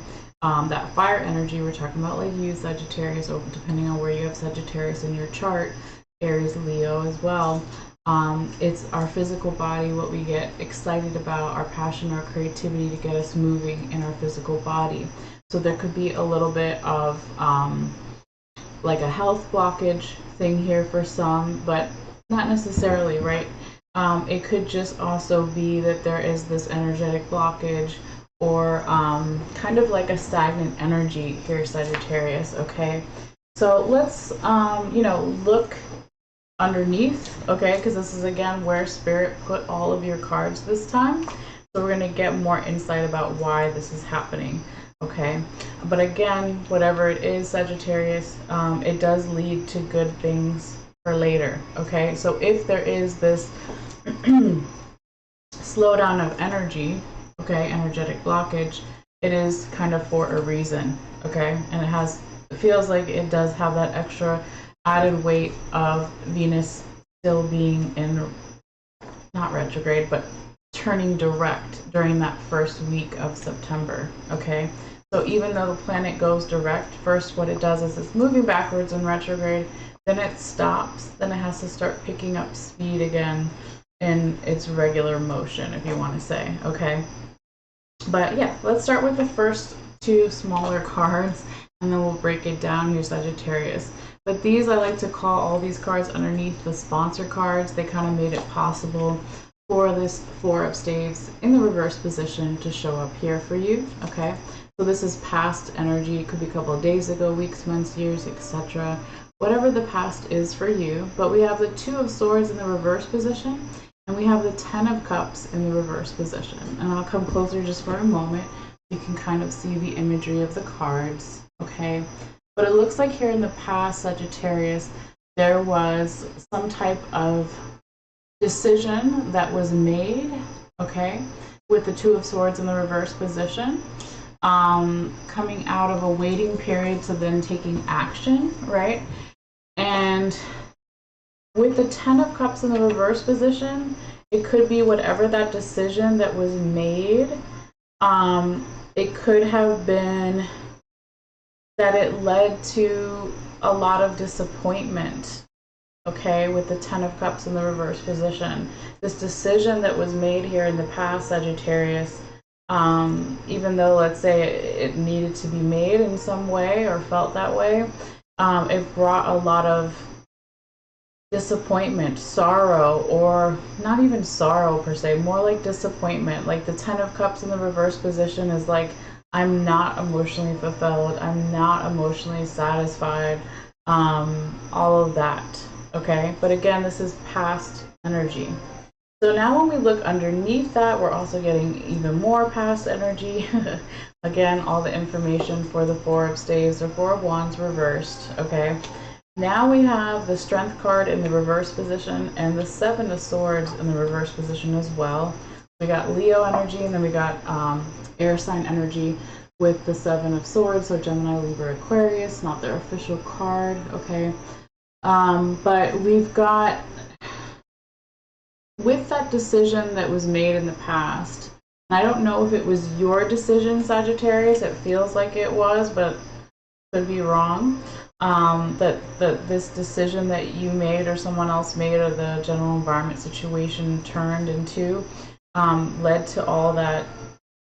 that fire energy we're talking about, like you, Sagittarius, or depending on where you have Sagittarius in your chart, Aries, Leo as well. It's our physical body, what we get excited about, our passion, our creativity to get us moving in our physical body. So there could be a little bit of like a health blockage thing here for some, but not necessarily, right? It could just also be that there is this energetic blockage or kind of like a stagnant energy here, Sagittarius, okay? So let's, look underneath, okay? Because this is, again, where Spirit put all of your cards this time. So we're going to get more insight about why this is happening, okay? But again, whatever it is, Sagittarius, it does lead to good things for later, okay? So if there is this slowdown of energy, okay, energetic blockage, it is kind of for a reason, okay? And it feels like it does have that extra added weight of Venus still being in, not retrograde, but turning direct during that first week of September, okay? So even though the planet goes direct, first what it does is it's moving backwards in retrograde, then it stops, then it has to start picking up speed again in its regular motion, if you want to say, okay? But yeah, let's start with the first two smaller cards and then we'll break it down here, Sagittarius. But these, I like to call all these cards underneath the sponsor cards. They kind of made it possible for this Four of Staves in the reverse position to show up here for you, okay? So this is past energy. It could be a couple of days ago, weeks, months, years, etc. Whatever the past is for you. But we have the Two of Swords in the reverse position. And we have the Ten of Cups in the reverse position. And I'll come closer just for a moment. You can kind of see the imagery of the cards, okay? But it looks like here in the past, Sagittarius, there was some type of decision that was made, okay, with the Two of Swords in the reverse position, coming out of a waiting period to then taking action, right? And with the Ten of Cups in the reverse position, it could be whatever that decision that was made. It could have been that it led to a lot of disappointment, okay, with the Ten of Cups in the reverse position. This decision that was made here in the past, Sagittarius, even though, let's say, it needed to be made in some way or felt that way, it brought a lot of disappointment, sorrow, or not even sorrow per se, more like disappointment. Like the Ten of Cups in the reverse position is like, I'm not emotionally fulfilled, I'm not emotionally satisfied, all of that, okay? But again, this is past energy. So now when we look underneath that, we're also getting even more past energy. Again, all the information for the Four of Staves or Four of Wands reversed, okay? Now we have the Strength card in the reverse position and the Seven of Swords in the reverse position as well. We got Leo energy, and then we got air sign energy with the Seven of Swords, so Gemini, Libra, Aquarius, not their official card, okay? But we've got, with that decision that was made in the past, and I don't know if it was your decision, Sagittarius, it feels like it was, but could be wrong, that this decision that you made or someone else made or the general environment situation turned into led to all that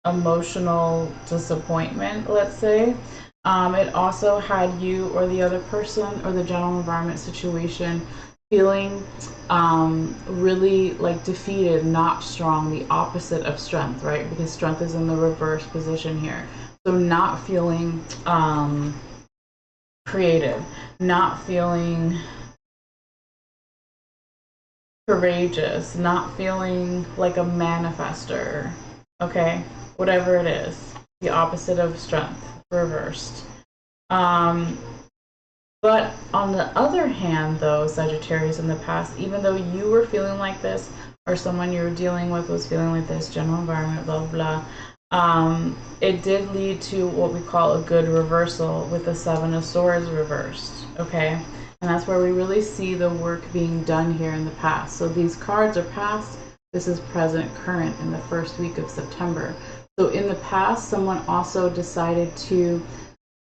emotional disappointment, let's say. It also had you or the other person or the general environment situation feeling really like defeated, not strong, the opposite of strength, right? Because strength is in the reverse position here. So not feeling creative, not feeling courageous, not feeling like a manifester, okay? Whatever it is, the opposite of strength, reversed. But on the other hand, though, Sagittarius, in the past, even though you were feeling like this, or someone you were dealing with was feeling like this, general environment, blah, blah, blah, it did lead to what we call a good reversal with the Seven of Swords reversed, okay? And that's where we really see the work being done here in the past. So these cards are past, this is present, current in the first week of September. So in the past, someone also decided to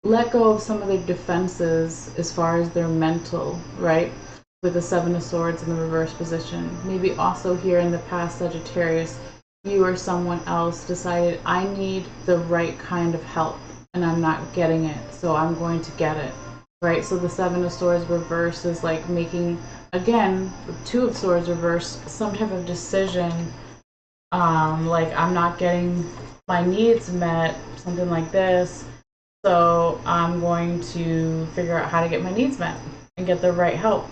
let go of some of their defenses as far as their mental, right? With the Seven of Swords in the reverse position. Maybe also here in the past, Sagittarius, you or someone else decided, I need the right kind of help and I'm not getting it, so I'm going to get it, right? So the Seven of Swords reverse is like making, again, the Two of Swords reverse, some type of decision, like I'm not getting my needs met, something like this. So I'm going to figure out how to get my needs met and get the right help.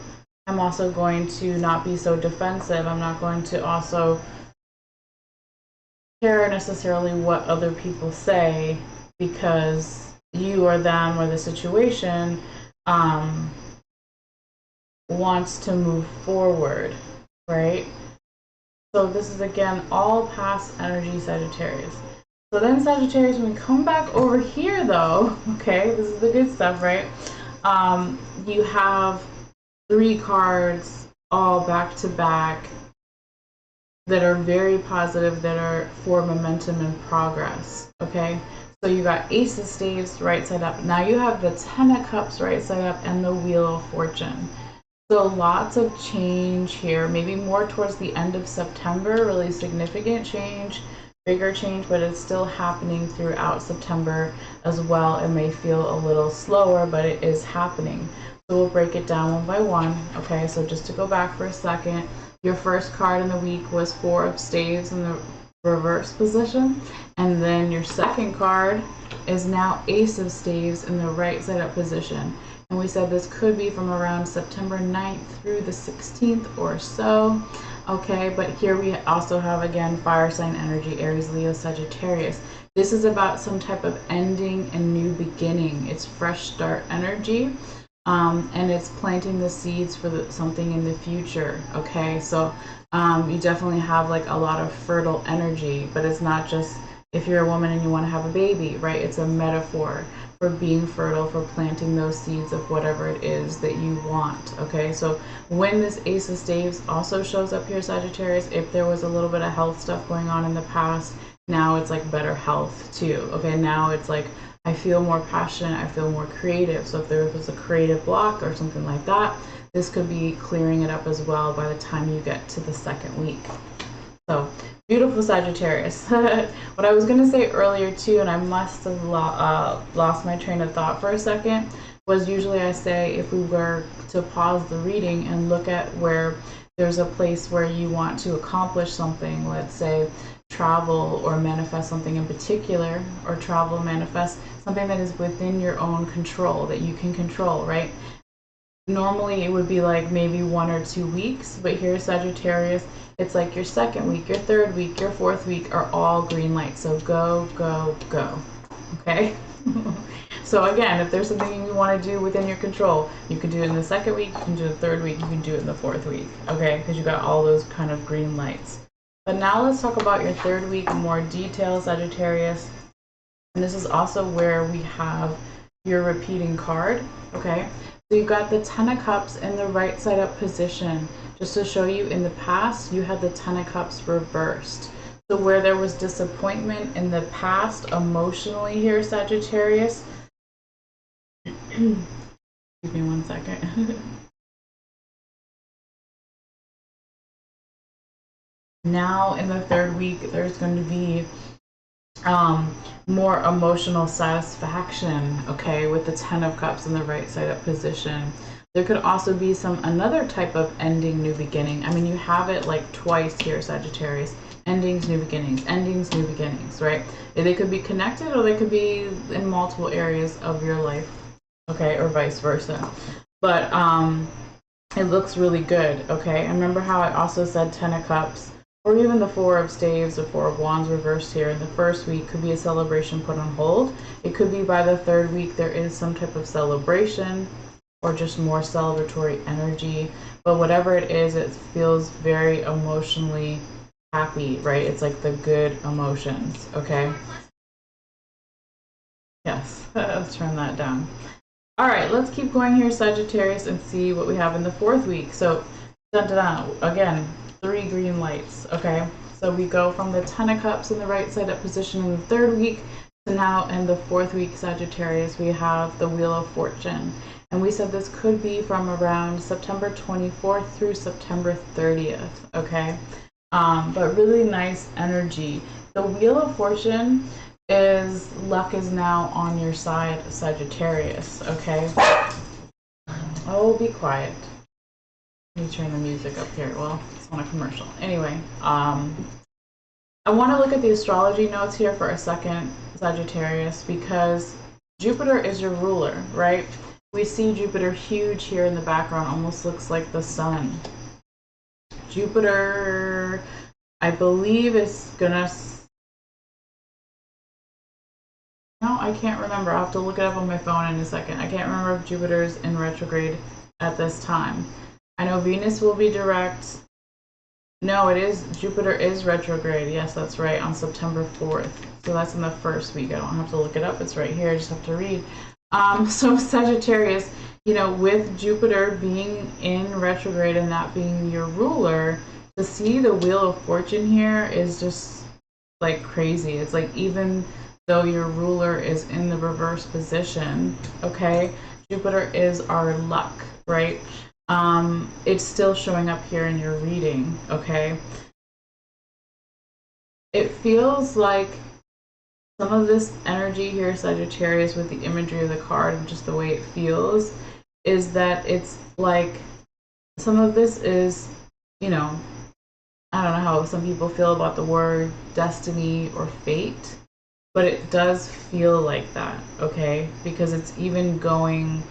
I'm also going to not be so defensive. I'm not going to also care necessarily what other people say because you or them or the situation wants to move forward, right? So this is, again, all past energy, Sagittarius. So then, Sagittarius, when we come back over here, though, okay, this is the good stuff, right? You have 3 cards all back to back that are very positive, that are for momentum and progress, okay? So you got Ace of Staves right side up. Now you have the Ten of Cups right side up and the Wheel of Fortune. So lots of change here, maybe more towards the end of September, really significant change, bigger change, but it's still happening throughout September as well. It may feel a little slower, but it is happening. So we'll break it down one by one. Okay, so just to go back for a second, your first card in the week was Four of Staves in the reverse position, and then your second card is now Ace of Staves in the right side up position. And we said this could be from around September 9th through the 16th or so. Okay, but here we also have, again, fire sign energy, Aries, Leo, Sagittarius. This is about some type of ending and new beginning. It's fresh start energy, and it's planting the seeds for something in the future. Okay, so you definitely have like a lot of fertile energy, but it's not just if you're a woman and you want to have a baby, right? It's a metaphor for being fertile, for planting those seeds of whatever it is that you want, okay? So when this Ace of Staves also shows up here, Sagittarius, if there was a little bit of health stuff going on in the past, now it's like better health too, okay? Now it's like, I feel more passionate, I feel more creative. So if there was a creative block or something like that, this could be clearing it up as well by the time you get to the second week. So, beautiful Sagittarius. What I was going to say earlier too, and I must have lost my train of thought for a second, was usually I say if we were to pause the reading and look at where there's a place where you want to accomplish something, let's say travel or manifest something in particular, or travel, manifest something that is within your own control, that you can control, right? Normally it would be like maybe 1 or 2 weeks, but here, Sagittarius, It's like your second week, your third week, your fourth week are all green lights. So go, go, go. Okay? So again, if there's something you want to do within your control, you can do it in the second week, you can do it in the third week, you can do it in the fourth week. Okay? Because you got all those kind of green lights. But now let's talk about your third week in more detail, Sagittarius. And this is also where we have your repeating card. Okay? So you've got the Ten of Cups in the right side up position. Just to show you, in the past, you had the Ten of Cups reversed. So where there was disappointment in the past emotionally here, Sagittarius. Give me 1 second. Now in the third week, there's going to be more emotional satisfaction, okay, with the Ten of Cups in the right side up position. There could also be another type of ending, new beginning. I mean, you have it like twice here, Sagittarius. Endings, new beginnings, right? They could be connected or they could be in multiple areas of your life, okay, or vice versa. But it looks really good, okay? And remember how I also said Ten of Cups, or even the Four of Staves or Four of Wands reversed here in the first week could be a celebration put on hold. It could be by the third week there is some type of celebration or just more celebratory energy. But whatever it is, it feels very emotionally happy, right? It's like the good emotions, okay? Yes, let's turn that down. All right, let's keep going here, Sagittarius, and see what we have in the fourth week. So, again, 3 green lights, okay? So we go from the Ten of Cups in the right side up position in the third week to now in the fourth week, Sagittarius, we have the Wheel of Fortune. And we said this could be from around September 24th through September 30th, okay? But really nice energy. The Wheel of Fortune is luck is now on your side, Sagittarius, okay? Oh, be quiet. Let me turn the music up here. Well, it's on a commercial. Anyway, I want to look at the astrology notes here for a second, Sagittarius, because Jupiter is your ruler, right? We see Jupiter huge here in the background, almost looks like the sun. Jupiter, I believe, is gonna... No, I can't remember. I'll have to look it up on my phone in a second. I can't remember if Jupiter is in retrograde at this time. I know Venus will be direct. No, it is. Jupiter is retrograde. Yes, that's right, on September 4th. So that's in the first week. I don't have to look it up. It's right here. I just have to read. So Sagittarius, you know, with Jupiter being in retrograde and that being your ruler, to see the Wheel of Fortune here is just like crazy. It's like even though your ruler is in the reverse position, okay, Jupiter is our luck, right? It's still showing up here in your reading, okay? It feels like some of this energy here, Sagittarius, with the imagery of the card and just the way it feels, is that it's like some of this is, you know, I don't know how some people feel about the word destiny or fate, but it does feel like that, okay? Because it's even going,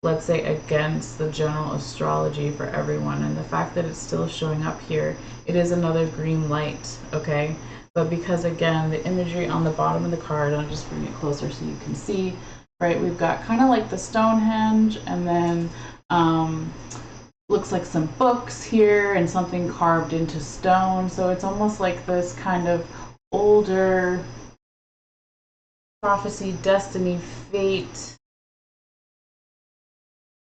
let's say, against the general astrology for everyone. And the fact that it's still showing up here, it is another green light, okay? But because, again, the imagery on the bottom of the card, I'll just bring it closer so you can see, right? We've got kind of like the Stonehenge, and then looks like some books here and something carved into stone. So it's almost like this kind of older prophecy, destiny, fate,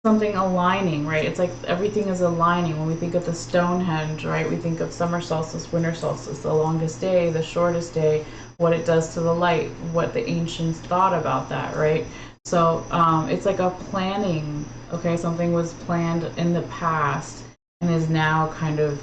something aligning, right? It's like everything is aligning. When we think of the Stonehenge, right, we think of summer solstice, winter solstice, the longest day, the shortest day, what it does to the light, what the ancients thought about that, right? So it's like a planning, okay? Something was planned in the past and is now kind of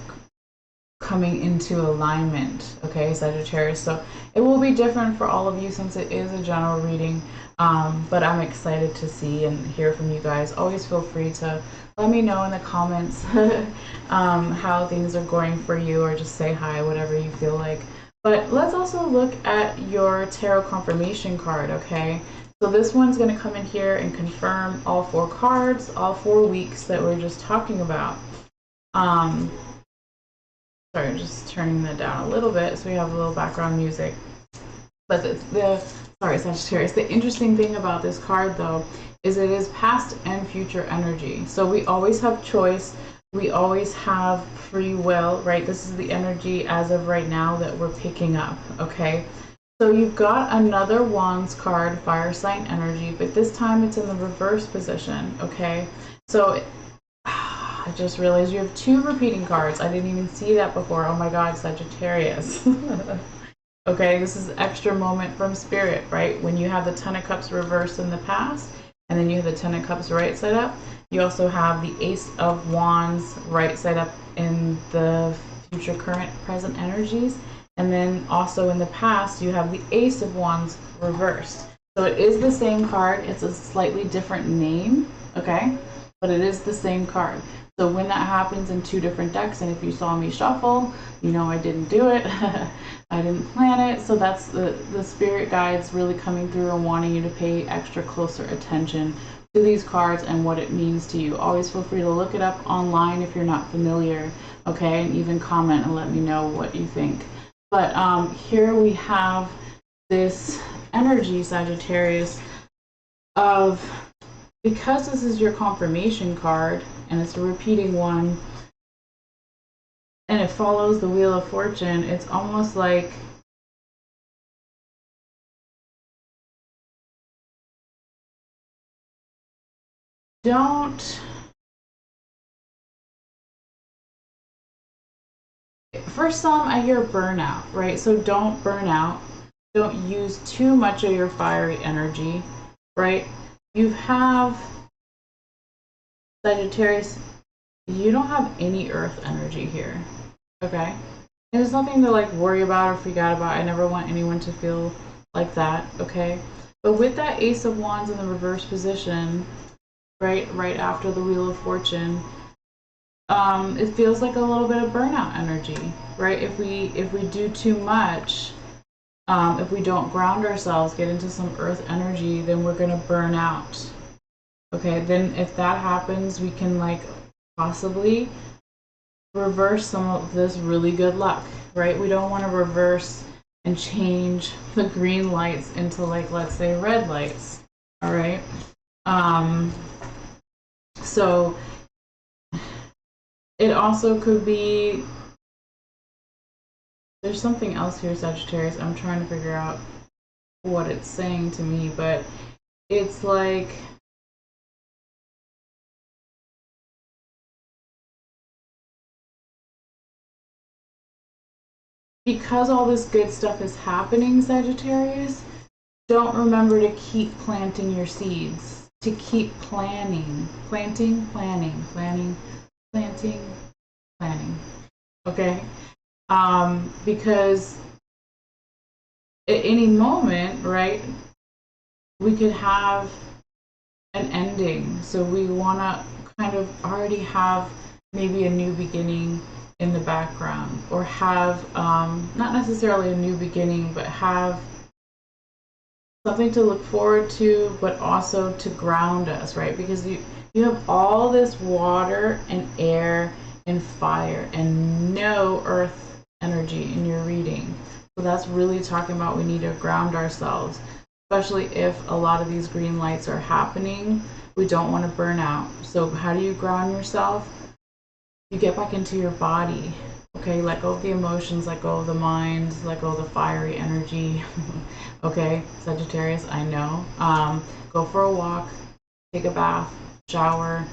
coming into alignment, okay, Sagittarius? So it will be different for all of you since it is a general reading, but I'm excited to see and hear from you guys. Always feel free to let me know in the comments how things are going for you, or just say hi, whatever you feel like. But let's also look at your tarot confirmation card, okay? So this one's going to come in here and confirm all 4 cards, all 4 weeks that we're just talking about. Sorry, I'm just turning that down a little bit so we have a little background music. But sorry, Sagittarius, the interesting thing about this card though is it is past and future energy. So we always have choice. We always have free will, right? This is the energy as of right now that we're picking up, okay? So you've got another Wands card, fire sign energy, but this time it's in the reverse position, okay? So I just realized you have 2 repeating cards. I didn't even see that before. Oh my God, Sagittarius. Okay, this is extra moment from Spirit, right? When you have the Ten of Cups reversed in the past, and then you have the Ten of Cups right side up, you also have the Ace of Wands right side up in the future, current, present energies. And then also in the past, you have the Ace of Wands reversed. So it is the same card. It's a slightly different name, okay? But it is the same card. So when that happens in 2 different decks, and if you saw me shuffle, you know I didn't do it. I didn't plan it. So that's the spirit guides really coming through and wanting you to pay extra closer attention to these cards and what it means to you. Always feel free to look it up online if you're not familiar, okay? And even comment and let me know what you think. But here we have this energy, Sagittarius, of, because this is your confirmation card and it's a repeating one and it follows the Wheel of Fortune, it's almost like for some I hear burnout, right? So don't burn out. Don't use too much of your fiery energy, right? You have Sagittarius, you don't have any earth energy here, okay? And there's nothing to like worry about or freak out about. I never want anyone to feel like that, okay? But with that Ace of Wands in the reverse position, right after the Wheel of Fortune, it feels like a little bit of burnout energy, right? If we do too much, if we don't ground ourselves, get into some earth energy, then we're gonna burn out. Okay, then if that happens, we can like possibly reverse some of this really good luck, right? We don't want to reverse and change the green lights into like, let's say, red lights, all right? So it also could be, there's something else here, Sagittarius. I'm trying to figure out what it's saying to me, but it's like, because all this good stuff is happening, Sagittarius, don't remember to keep planting your seeds, to keep planning. Planting, okay? Because at any moment, right, we could have an ending. So we want to kind of already have maybe a new beginning in the background, or have not necessarily a new beginning, but have something to look forward to, but also to ground us, right? Because you have all this water and air and fire and no earth energy in your reading. So that's really talking about we need to ground ourselves, especially if a lot of these green lights are happening. We don't want to burn out. So how do you ground yourself? You get back into your body, okay? Let go of the emotions, let go of the mind, let go of the fiery energy, okay? Sagittarius, I know. Go for a walk, take a bath, shower,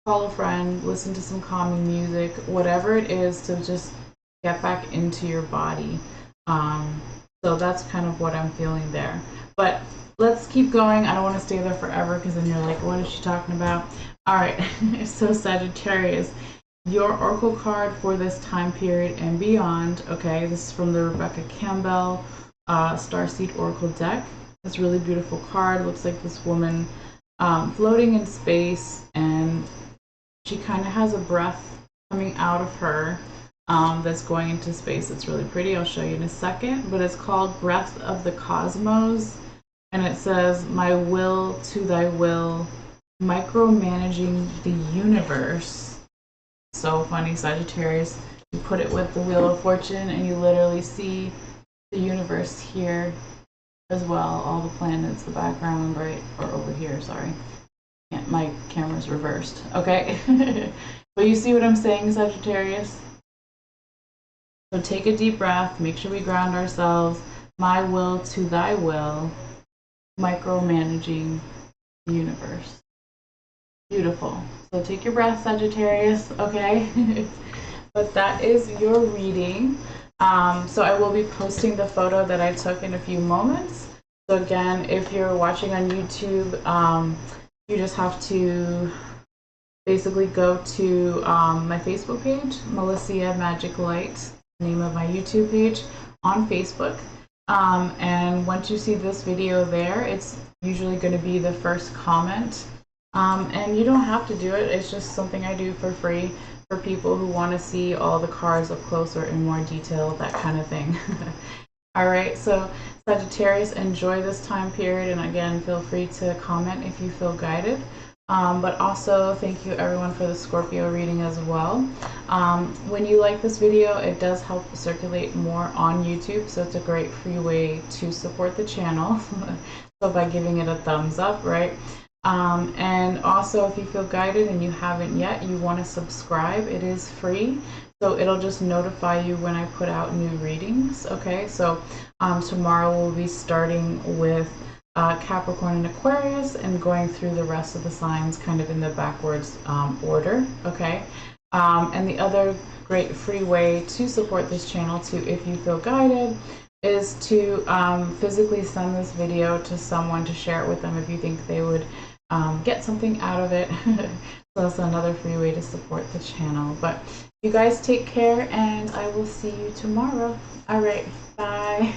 call a friend, listen to some calming music, whatever it is to just get back into your body. So that's kind of what I'm feeling there. But let's keep going. I don't want to stay there forever because then you're like, what is she talking about? All right, so Sagittarius, your oracle card for this time period and beyond, okay, this is from the Rebecca Campbell Starseed Oracle deck. It's a really beautiful card. It looks like this woman floating in space, and she kind of has a breath coming out of her that's going into space. It's really pretty. I'll show you in a second, but it's called Breath of the Cosmos, and it says, my will to thy will, micromanaging the universe. So funny, Sagittarius. You put it with the Wheel of Fortune and you literally see the universe here as well, all the planets, the background, right, or over here, sorry. Yeah, my camera's reversed, okay? But you see what I'm saying, Sagittarius? So take a deep breath, make sure we ground ourselves. My will to thy will, micromanaging the universe. Beautiful. So take your breath, Sagittarius, okay? But that is your reading. So I will be posting the photo that I took in a few moments. So again, if you're watching on YouTube, you just have to basically go to my Facebook page, Malessea Magic Light, name of my YouTube page on Facebook. And once you see this video there, it's usually going to be the first comment. And you don't have to do it. It's just something I do for free for people who want to see all the cards up close or in more detail, that kind of thing. All right, so Sagittarius, enjoy this time period. And again, feel free to comment if you feel guided. But also thank you everyone for the Scorpio reading as well. When you like this video, it does help circulate more on YouTube, so it's a great free way to support the channel. So by giving it a thumbs up, right? And also if you feel guided and you haven't yet, you want to subscribe, it is free. So it'll just notify you when I put out new readings, okay? So tomorrow we'll be starting with Capricorn and Aquarius and going through the rest of the signs kind of in the backwards order, okay? And the other great free way to support this channel too, if you feel guided, is to physically send this video to someone to share it with them if you think they would get something out of it. So that's another free way to support the channel. But you guys take care and I will see you tomorrow. All right, bye.